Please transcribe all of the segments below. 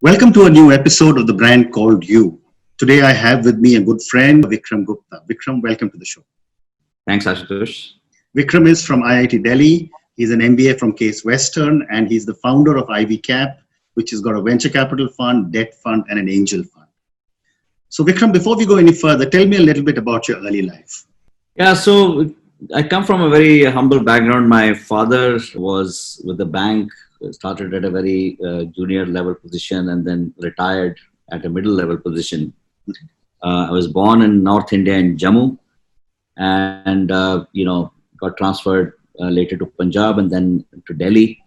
Welcome to a new episode of the brand called You. Today I have with me a good friend, Vikram Gupta. Vikram, welcome to the show. Thanks, Ashutosh. Vikram is from IIT Delhi. He's an MBA from Case Western, and he's the founder of Ivy Cap, which has got a venture capital fund, debt fund, and an angel fund. So Vikram, before we go any further, tell me a little bit about your early life. Yeah, so I come from a very humble background. My father was with the bank, started at a very junior level position and then retired at a middle level position. I was born in North India in Jammu and, got transferred later to Punjab and then to Delhi.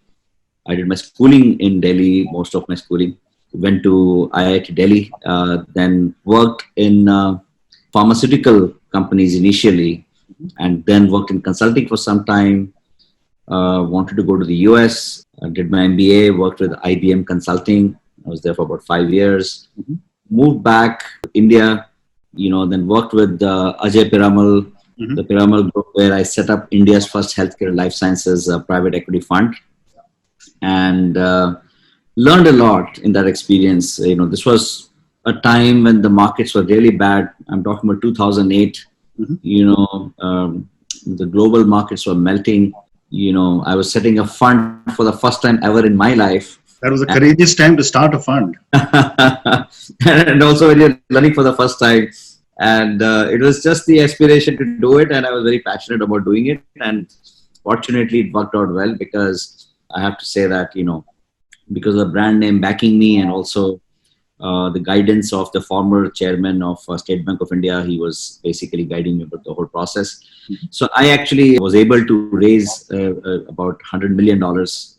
I did my schooling in Delhi, most of my schooling. Went to IIT Delhi, then worked in pharmaceutical companies initially, and then worked in consulting for some time. Wanted to go to the US, did my MBA, worked with IBM Consulting. I was there for about 5 years. Moved back to India, then worked with Ajay Piramal, the Piramal Group, where I set up India's first healthcare life sciences private equity fund. And learned a lot in that experience. This was a time when the markets were really bad. I'm talking about 2008. The global markets were melting. I was setting a fund for the first time ever in my life. That was a courageous time to start a fund. And also when you're learning for the first time. And it was just the aspiration to do it. And I was very passionate about doing it. And fortunately, it worked out well because I have to say that, because of the brand name backing me and also the guidance of the former chairman of State Bank of India, he was basically guiding me about the whole process. So I actually was able to raise about $100 million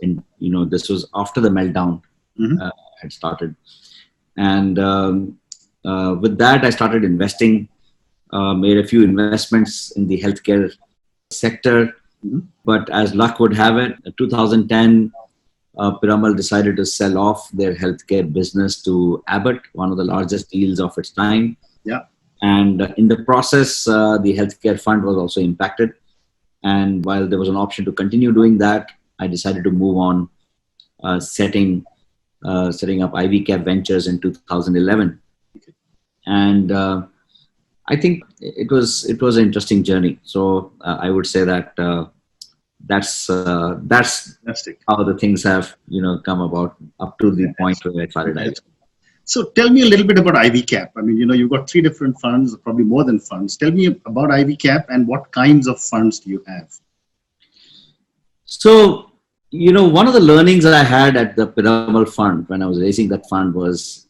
in, this was after the meltdown had started. And with that, I started investing, made a few investments in the healthcare sector. But as luck would have it, 2010, Piramal decided to sell off their healthcare business to Abbott, one of the largest deals of its time. Yeah. And in the process, the healthcare fund was also impacted. And while there was an option to continue doing that, I decided to move on, setting up Ivy Cap Ventures in 2011. And I think it was an interesting journey. So I would say that that's Fantastic. how the things have come about up to the point where I started Ivy. So tell me a little bit about Ivy Cap. I mean, you've got 3 different funds, probably more than funds. Tell me about Ivy Cap and what kinds of funds do you have? So, one of the learnings that I had at the Piramal Fund when I was raising that fund was,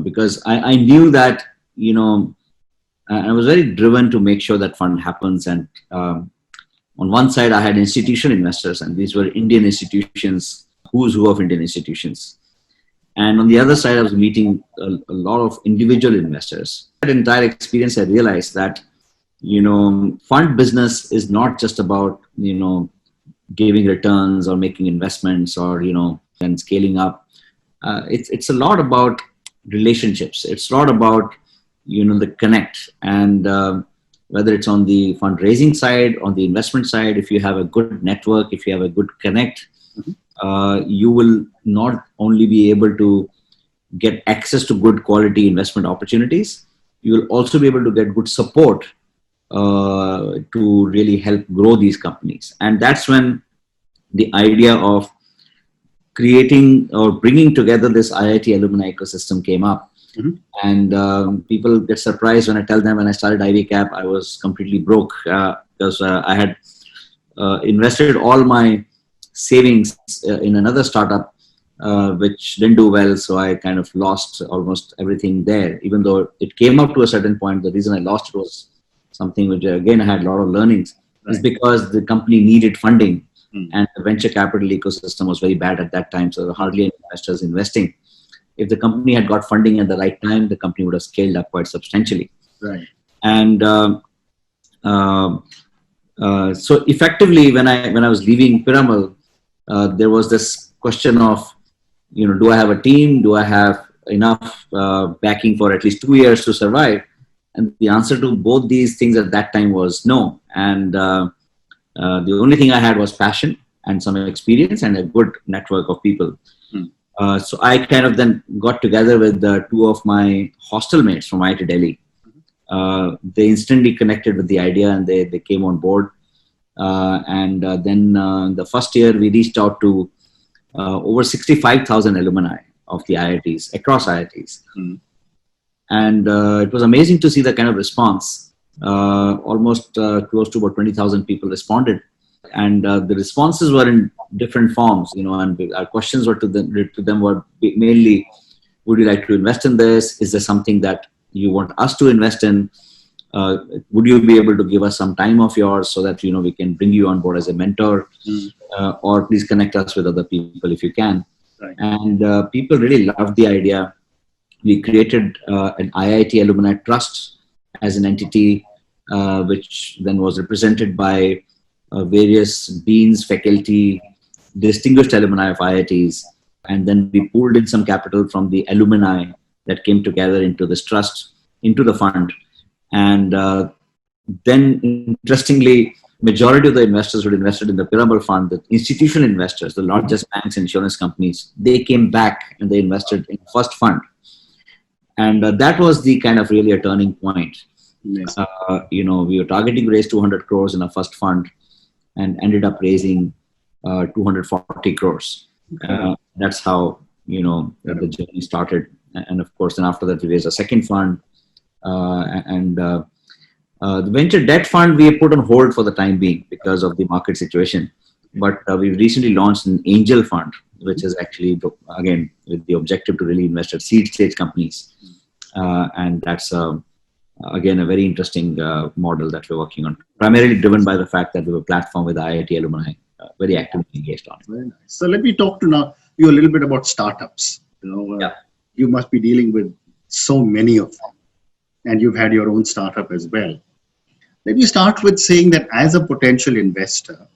because I knew that, I was very driven to make sure that fund happens. And on one side, I had institutional investors, and these were Indian institutions, who's who of Indian institutions. And on the other side, I was meeting a lot of individual investors. That entire experience, I realized that, fund business is not just about, giving returns or making investments or, and scaling up. It's a lot about relationships. It's a lot about, the connect. And whether it's on the fundraising side, on the investment side, if you have a good network, if you have a good connect, you will not only be able to get access to good quality investment opportunities, you will also be able to get good support to really help grow these companies. And that's when the idea of creating or bringing together this IIT alumni ecosystem came up. And people get surprised when I tell them when I started Ivy Cap, I was completely broke because I had invested all my savings in another startup which didn't do well. So I kind of lost almost everything there. Even though it came up to a certain point, the reason I lost it was something which, again, I had a lot of learnings. Is because the company needed funding and the venture capital ecosystem was very bad at that time. So there were hardly any investors investing. If the company had got funding at the right time, the company would have scaled up quite substantially. Right. And so effectively, when I was leaving Piramal, there was this question of, do I have a team? Do I have enough backing for at least 2 years to survive? And the answer to both these things at that time was no. And the only thing I had was passion and some experience and a good network of people. So I kind of then got together with two of my hostel mates from IIT Delhi. They instantly connected with the idea and they came on board. Then the first year we reached out to over 65,000 alumni of the IITs, across IITs. And it was amazing to see the kind of response. Almost close to about 20,000 people responded. And the responses were in different forms, and our questions were to them were mainly, would you like to invest in this? Is there something that you want us to invest in? Would you be able to give us some time of yours so that, we can bring you on board as a mentor? Or please connect us with other people if you can. Right. And people really loved the idea. We created an IIT Alumni Trust as an entity, which then was represented by various deans, faculty, distinguished alumni of IITs. And then we pulled in some capital from the alumni that came together into this trust, into the fund. And then, interestingly, majority of the investors who had invested in the Piramal Fund, the institutional investors, the largest banks, insurance companies, they came back and they invested in the first fund. And that was the kind of really a turning point. Yes. We were targeting to raise 200 crores in our first fund and ended up raising 240 crores. Okay. That's how, the journey started. And of course, then after that, we raised a second fund. The venture debt fund we put on hold for the time being because of the market situation. But we recently launched an angel fund, which is actually, again, with the objective to really invest at seed stage companies. And that's, again, a very interesting model that we're working on, primarily driven by the fact that we have a platform with IIT alumni very actively engaged on. Very nice. So let me talk to you a little bit about startups. You must be dealing with so many of them, and you've had your own startup as well. Let me start with saying that as a potential investor,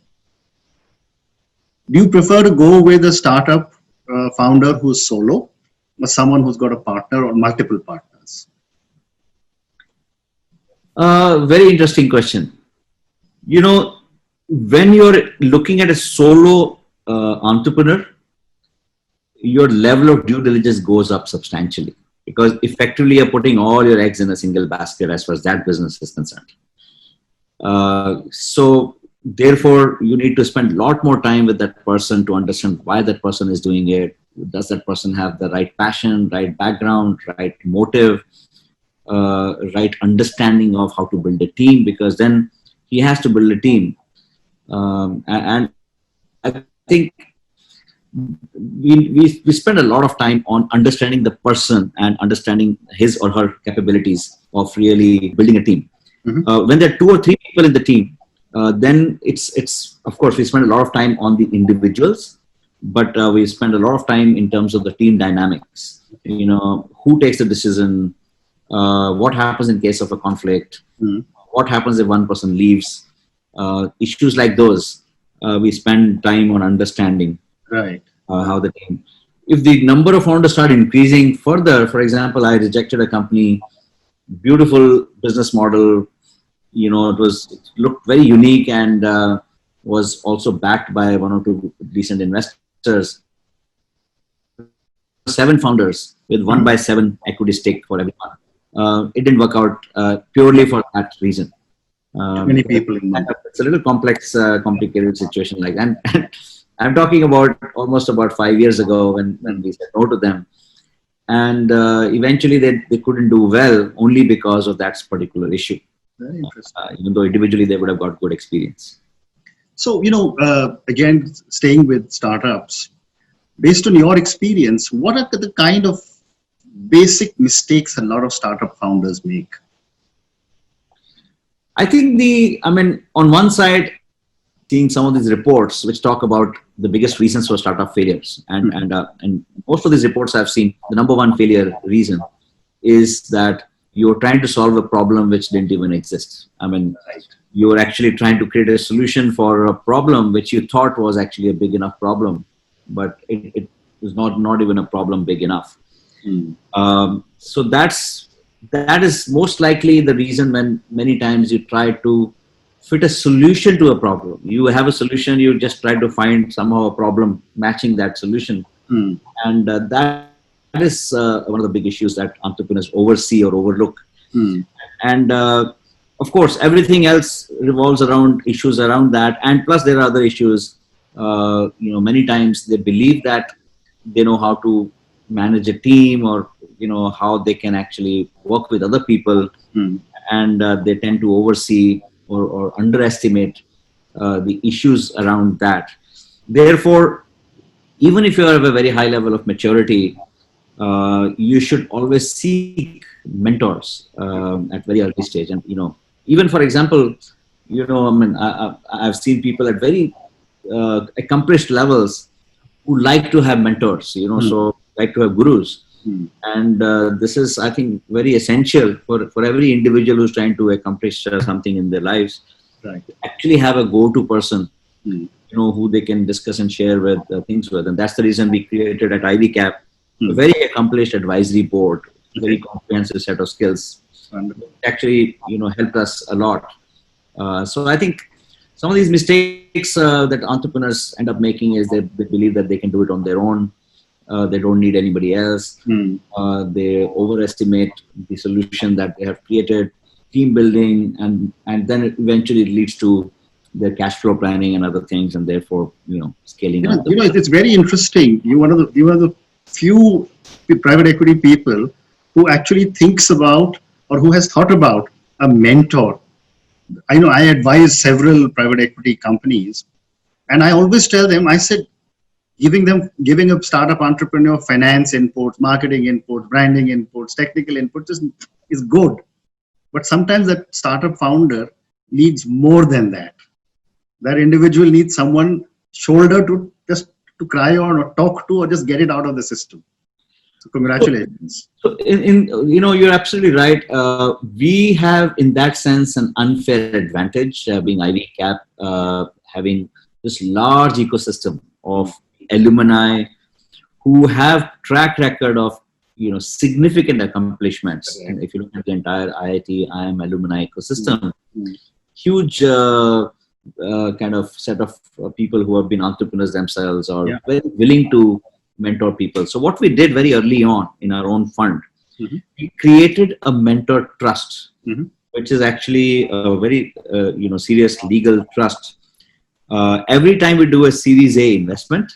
do you prefer to go with a startup founder who's solo or someone who's got a partner or multiple partners? Very interesting question. When you're looking at a solo entrepreneur, your level of due diligence goes up substantially because effectively you're putting all your eggs in a single basket as far as that business is concerned. So therefore, you need to spend a lot more time with that person to understand why that person is doing it. Does that person have the right passion, right background, right motive, right understanding of how to build a team? Because then he has to build a team. And I think we spend a lot of time on understanding the person and understanding his or her capabilities of really building a team. When there are 2 or 3 people in the team, then it's of course we spend a lot of time on the individuals, but we spend a lot of time in terms of the team dynamics. Who takes the decision, what happens in case of a conflict, what happens if one person leaves, issues like those. We spend time on understanding. Right. How the team. If the number of founders start increasing further, for example, I rejected a company, beautiful business model. It looked very unique and was also backed by 1 or 2 decent investors. 7 founders with 1/7 equity stake for everyone. It didn't work out purely for that reason. Many people in mind. It's a little complex, complicated situation like that. And I'm talking about almost about 5 years ago when we said no to them. And eventually they couldn't do well only because of that particular issue. Very interesting. Even though individually they would have got good experience. So, again, staying with startups, based on your experience, what are the kind of basic mistakes a lot of startup founders make? I think on one side, seeing some of these reports which talk about the biggest reasons for startup failures, and most of these reports I've seen, the number one failure reason is that you're trying to solve a problem which didn't even exist. You're actually trying to create a solution for a problem which you thought was actually a big enough problem, but it was not even a problem big enough. So that is most likely the reason when many times you try to fit a solution to a problem. You have a solution, you just try to find somehow a problem matching that solution. Hmm. And that is one of the big issues that entrepreneurs oversee or overlook. Hmm. And of course, everything else revolves around issues around that. And plus, there are other issues. Many times they believe that they know how to manage a team, or how they can actually work with other people, Hmm. and they tend to oversee or underestimate the issues around that. Therefore, even if you have a very high level of maturity, you should always seek mentors at very early stage. And even for example, I mean, I've seen people at very accomplished levels who like to have mentors. So like to have gurus. Hmm. And this is, I think, very essential for every individual who's trying to accomplish something in their lives. Right. Actually, have a go-to person, Hmm. who they can discuss and share with things with. And that's the reason we created at IVCAP a Hmm. very accomplished advisory board, very Okay. comprehensive set of skills. Wonderful. Actually, helped us a lot. So I think some of these mistakes that entrepreneurs end up making is they believe that they can do it on their own. They don't need anybody else. Hmm. They overestimate the solution that they have created, team building, and then it eventually leads to their cash flow planning and other things, and therefore scaling up. It's very interesting. You're one of the few private equity people who actually thinks about or who has thought about a mentor. I know I advise several private equity companies, and I always tell them, I said, giving a startup entrepreneur finance inputs, marketing inputs, branding inputs, technical inputs is good. But sometimes that startup founder needs more than that. That individual needs someone shoulder to just to cry on or talk to or just get it out of the system. So congratulations. So you're absolutely right. We have, in that sense, an unfair advantage, being IVCAP, having this large ecosystem of alumni who have track record of significant accomplishments. Okay. And if you look at the entire IIT IIM alumni ecosystem, Mm-hmm. huge kind of set of people who have been entrepreneurs themselves, or very willing to mentor people. So what we did very early on in our own fund, Mm-hmm. we created a mentor trust, Mm-hmm. which is actually a very serious legal trust. Every time we do a Series A investment,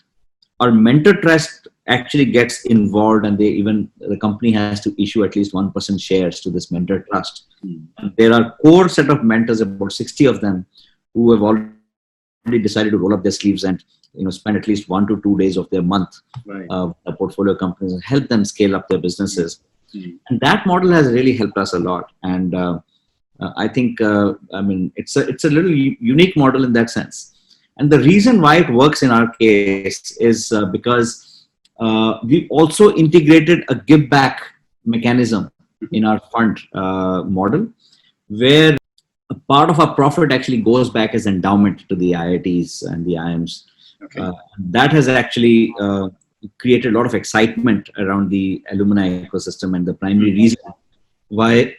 our mentor trust actually gets involved, and the company has to issue at least 1% shares to this mentor trust. Mm-hmm. And there are core set of mentors, about 60 of them, who have already decided to roll up their sleeves and spend at least 1 to 2 days of their month Right. the portfolio companies and help them scale up their businesses. Mm-hmm. And that model has really helped us a lot. And I think it's a little unique model in that sense. And the reason why it works in our case is because we also integrated a give back mechanism in our fund model, where a part of our profit actually goes back as endowment to the IITs and the IIMs. Okay. That has actually created a lot of excitement around the alumni ecosystem, and the primary reason why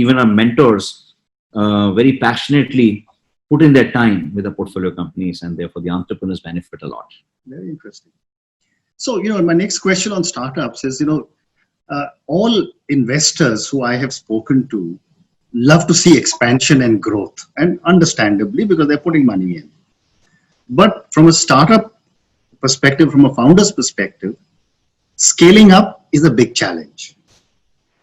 even our mentors very passionately put in their time with the portfolio companies, and therefore the entrepreneurs benefit a lot. Very interesting. So, my next question on startups is, all investors who I have spoken to love to see expansion and growth, and understandably, because they're putting money in. But from a startup perspective, from a founder's perspective, scaling up is a big challenge.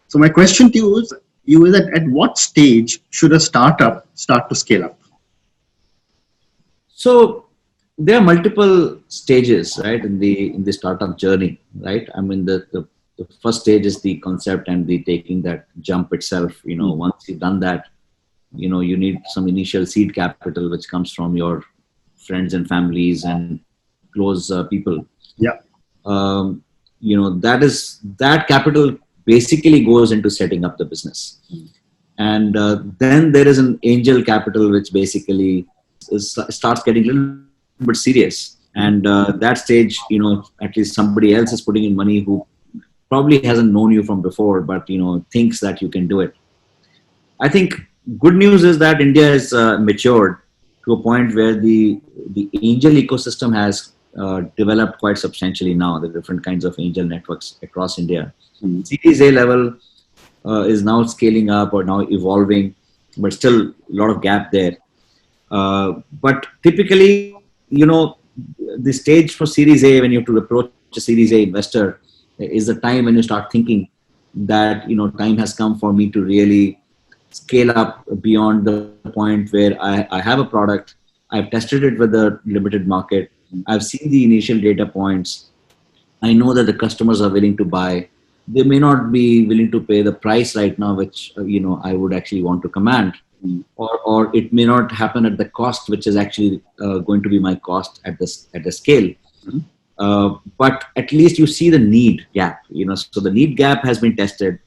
So my question to you is that at what stage should a startup start to scale up? So there are multiple stages, right, in the startup journey, right? I mean, the first stage is the concept and the taking that jump itself. Once you've done that, you need some initial seed capital, which comes from your friends and families and close people. Yeah. That capital basically goes into setting up the business. And then there is an angel capital, which basically starts getting a little bit serious. And that stage, at least somebody else is putting in money who probably hasn't known you from before, but thinks that you can do it. I think good news is that India has matured to a point where the angel ecosystem has developed quite substantially now. The different kinds of angel networks across India. Mm. Series A level is now scaling up or now evolving, but still a lot of gap there. But typically, the stage for Series A, when you have to approach a Series A investor, is the time when you start thinking that, time has come for me to really scale up beyond the point where I have a product, I've tested it with a limited market, I've seen the initial data points, I know that the customers are willing to buy. They may not be willing to pay the price right now, which I would actually want to command, or it may not happen at the cost, which is actually going to be my cost at the scale. Mhm. But at least you see the need gap. So the need gap has been tested,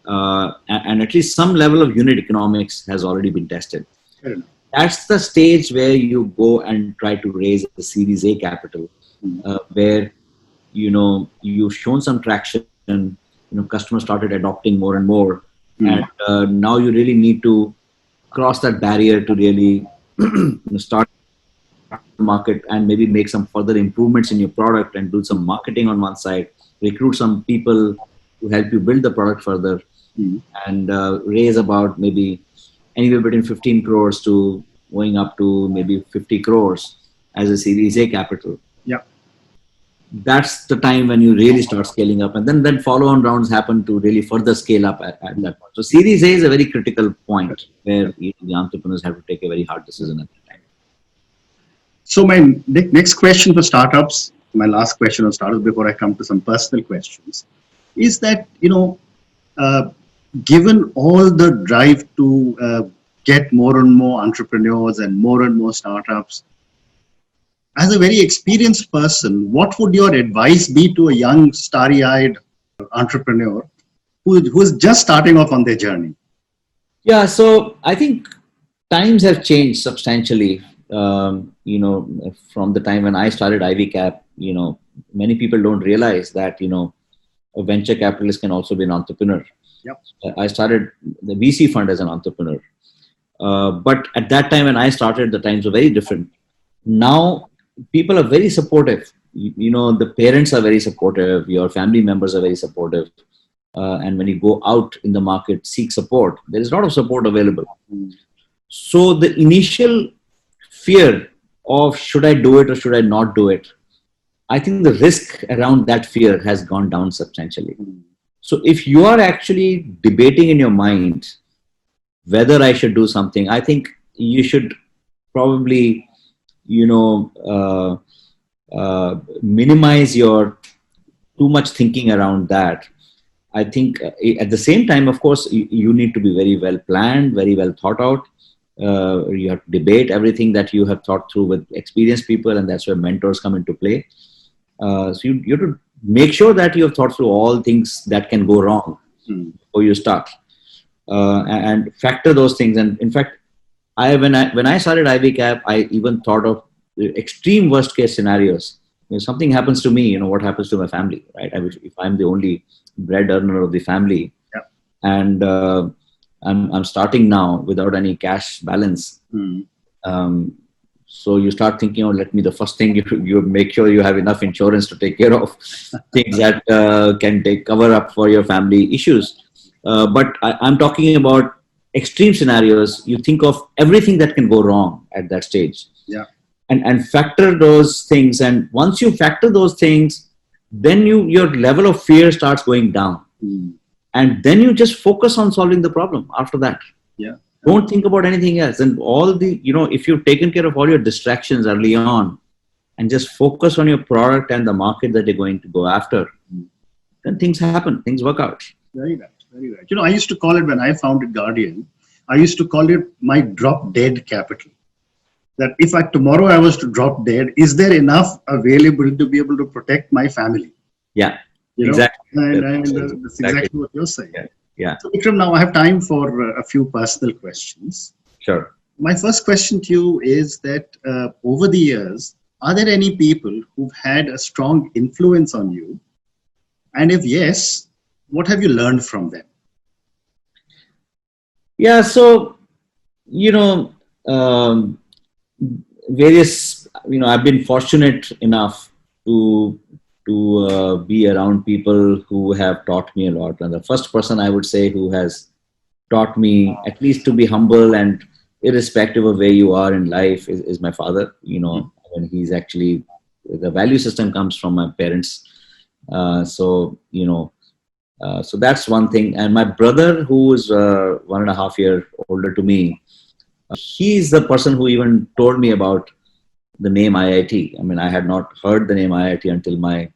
and at least some level of unit economics has already been tested. Fair enough. That's the stage where you go and try to raise the Series A capital, where you've shown some traction. Customers started adopting more and more, and now you really need to cross that barrier to really start the market and maybe make some further improvements in your product and do some marketing on one side, recruit some people to help you build the product further, and raise about maybe anywhere between 15 crores to going up to maybe 50 crores as a Series A capital. Yeah. That's the time when you really start scaling up, and then follow-on rounds happen to really further scale up at that point. So Series A is a very critical point where the entrepreneurs have to take a very hard decision at that time. So my next question for startups, my last question on startups before I come to some personal questions, is that, given all the drive to get more and more entrepreneurs and more startups, as a very experienced person, what would your advice be to a young, starry-eyed entrepreneur who's just starting off on their journey? Yeah, so I think times have changed substantially. From the time when I started IVCap, many people don't realize that, a venture capitalist can also be an entrepreneur. Yep. I started the VC fund as an entrepreneur. But at that time when I started, the times were very different. Now, people are very supportive. The parents are very supportive. Your family members are very supportive. And when you go out in the market, seek support, there is a lot of support available. So the initial fear of should I do it or should I not do it, I think the risk around that fear has gone down substantially. So if you are actually debating in your mind whether I should do something, I think you should probably, minimize your too much thinking around that. I think at the same time, of course, you need to be very well planned, very well thought out. You have to debate everything that you have thought through with experienced people, and that's where mentors come into play. So you have to make sure that you have thought through all things that can go wrong before you start, and factor those things. And in fact, when I started IVCap, I even thought of the extreme worst case scenarios. If something happens to me, what happens to my family, right? If I'm the only bread earner of the family, and I'm starting now without any cash balance. So you start thinking, the first thing you make sure you have enough insurance to take care of things that can cover up for your family issues. But I'm talking about extreme scenarios. You think of everything that can go wrong at that stage. Yeah. And factor those things. And once you factor those things, then your level of fear starts going down. And then you just focus on solving the problem after that. Yeah. Don't think about anything else. And if you've taken care of all your distractions early on and just focus on your product and the market that you're going to go after, then things happen, things work out. Very right, very right. I used to call it, when I founded Guardian, I used to call it my drop dead capital. That if tomorrow I was to drop dead, is there enough available to be able to protect my family? Yeah, exactly. And that's exactly what you're saying. Yeah. So Vikram, now I have time for a few personal questions. Sure. My first question to you is that over the years, are there any people who've had a strong influence on you? And if yes, what have you learned from them? Yeah, so, various, I've been fortunate enough to be around people who have taught me a lot. And the first person I would say who has taught me at least to be humble and irrespective of where you are in life is my father. You know, when he's actually, the value system comes from my parents. So, you know, so that's one thing. And my brother, who is 1.5 years older to me, he's the person who even told me about the name IIT. I mean, I had not heard the name IIT until my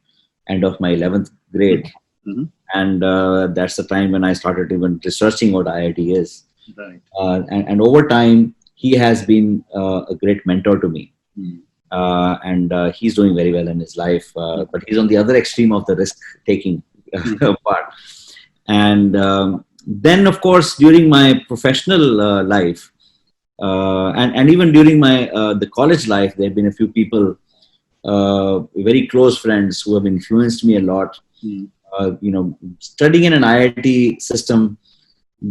end of my 11th grade. Mm-hmm. And that's the time when I started even researching what IIT is. Right. And over time, he has been a great mentor to me. Mm. And he's doing very well in his life. But he's on the other extreme of the risk-taking part. And then, of course, during my professional life, and even during my the college life, there have been a few people, very close friends, who have influenced me a lot. Mm. You know, studying in an IIT system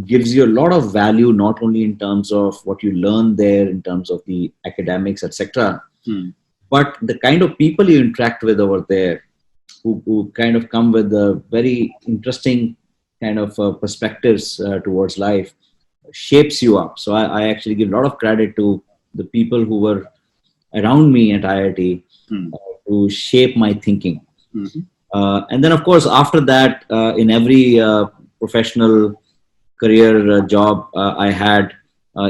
gives you a lot of value, not only in terms of what you learn there, in terms of the academics, etc., but the kind of people you interact with over there, who kind of come with a very interesting kind of perspectives towards life, shapes you up. So I actually give a lot of credit to the people who were around me at IIT to shape my thinking. Mm-hmm. And then, of course, after that, in every professional career job I had,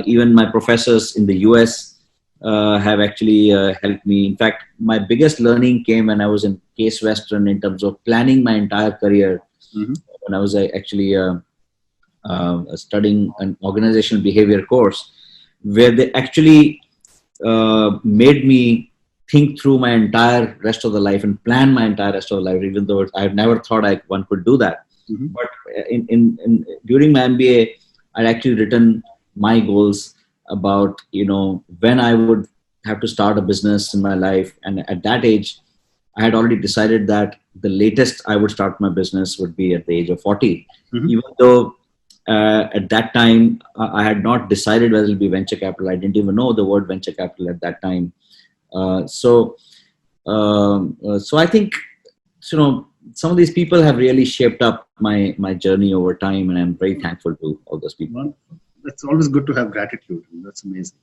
even my professors in the US have actually helped me. In fact, my biggest learning came when I was in Case Western in terms of planning my entire career. Mm-hmm. When I was actually studying an organizational behavior course, where they actually made me think through my entire rest of the life and plan my entire rest of the life, even though I never thought one could do that. Mm-hmm. But during my MBA, I'd actually written my goals about, you know, when I would have to start a business in my life. And at that age, I had already decided that the latest I would start my business would be at the age of 40. Mm-hmm. Even though at that time, I had not decided whether it would be venture capital. I didn't even know the word venture capital at that time. So I think, you know, some of these people have really shaped up my journey over time, and I'm very thankful to all those people. Well, it's always good to have gratitude. That's amazing.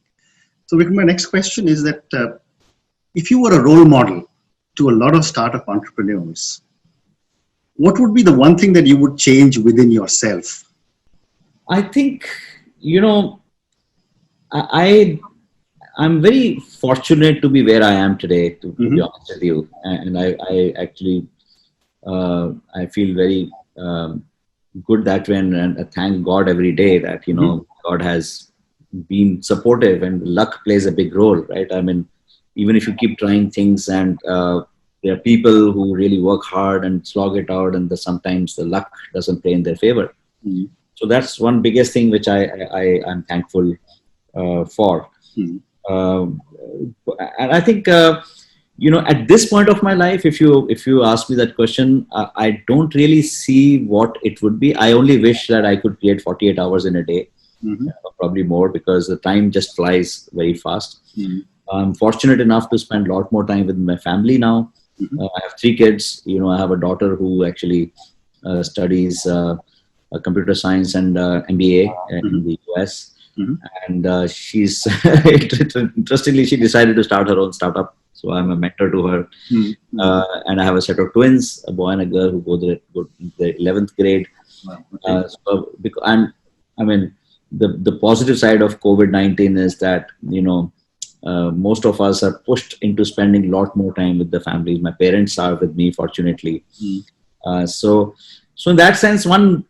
So, Vikram, my next question is that if you were a role model to a lot of startup entrepreneurs, what would be the one thing that you would change within yourself? I think, you know, I'm very fortunate to be where I am today, to be honest with you. And I actually, I feel very good that way, and I thank God every day that, you know, God has been supportive, and luck plays a big role, right? I mean, even if you keep trying things, and there are people who really work hard and slog it out, and sometimes the luck doesn't play in their favor. Mm-hmm. So that's one biggest thing which I'm thankful for. Mm-hmm. And I think, you know, at this point of my life, if you ask me that question, I don't really see what it would be. I only wish that I could create 48 hours in a day, probably more, because the time just flies very fast. Mm-hmm. I'm fortunate enough to spend a lot more time with my family now. Mm-hmm. I have 3 kids. You know, I have a daughter who actually studies computer science and MBA in the US. Mm-hmm. And she's interestingly, she decided to start her own startup. So I'm a mentor to her. Mm-hmm. And I have a set of twins, a boy and a girl, who go to the 11th grade. Wow. Okay. And I mean, the positive side of COVID-19 is that, you know, most of us are pushed into spending a lot more time with the families. My parents are with me, fortunately. So in that sense, one,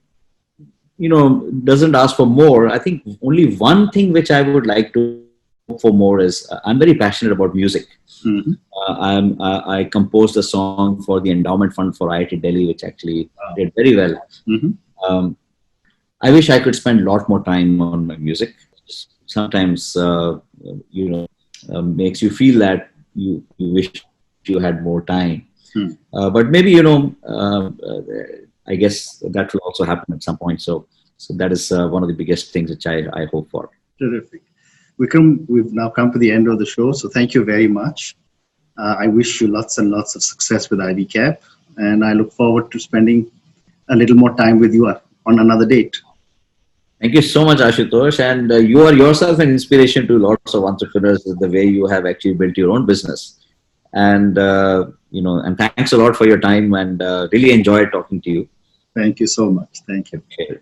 you know, doesn't ask for more. I think only one thing which I would like to hope for more is I'm very passionate about music. Mm-hmm. I composed a song for the endowment fund for IIT Delhi, which actually did very well. Mm-hmm. I wish I could spend a lot more time on my music. Sometimes, you know, makes you feel that you wish you had more time. But maybe, you know, I guess that will also happen at some point. So that is one of the biggest things which I hope for. Terrific. Vikram, we've now come to the end of the show. So thank you very much. I wish you lots and lots of success with IVCAP, and I look forward to spending a little more time with you on another date. Thank you so much, Ashutosh. And you are yourself an inspiration to lots of entrepreneurs the way you have actually built your own business. And, and thanks a lot for your time, and really enjoyed talking to you. Thank you so much. Thank you. Okay.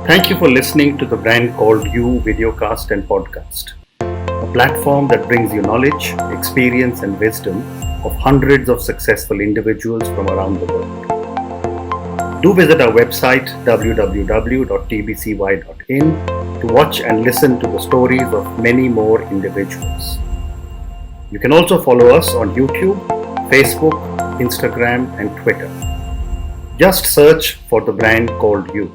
Thank you for listening to the Brand Called You videocast and podcast, a platform that brings you knowledge, experience, and wisdom of hundreds of successful individuals from around the world. Do visit our website www.tbcy.in to watch and listen to the stories of many more individuals. You can also follow us on YouTube, Facebook, Instagram, and Twitter. Just search for the Brand Called You.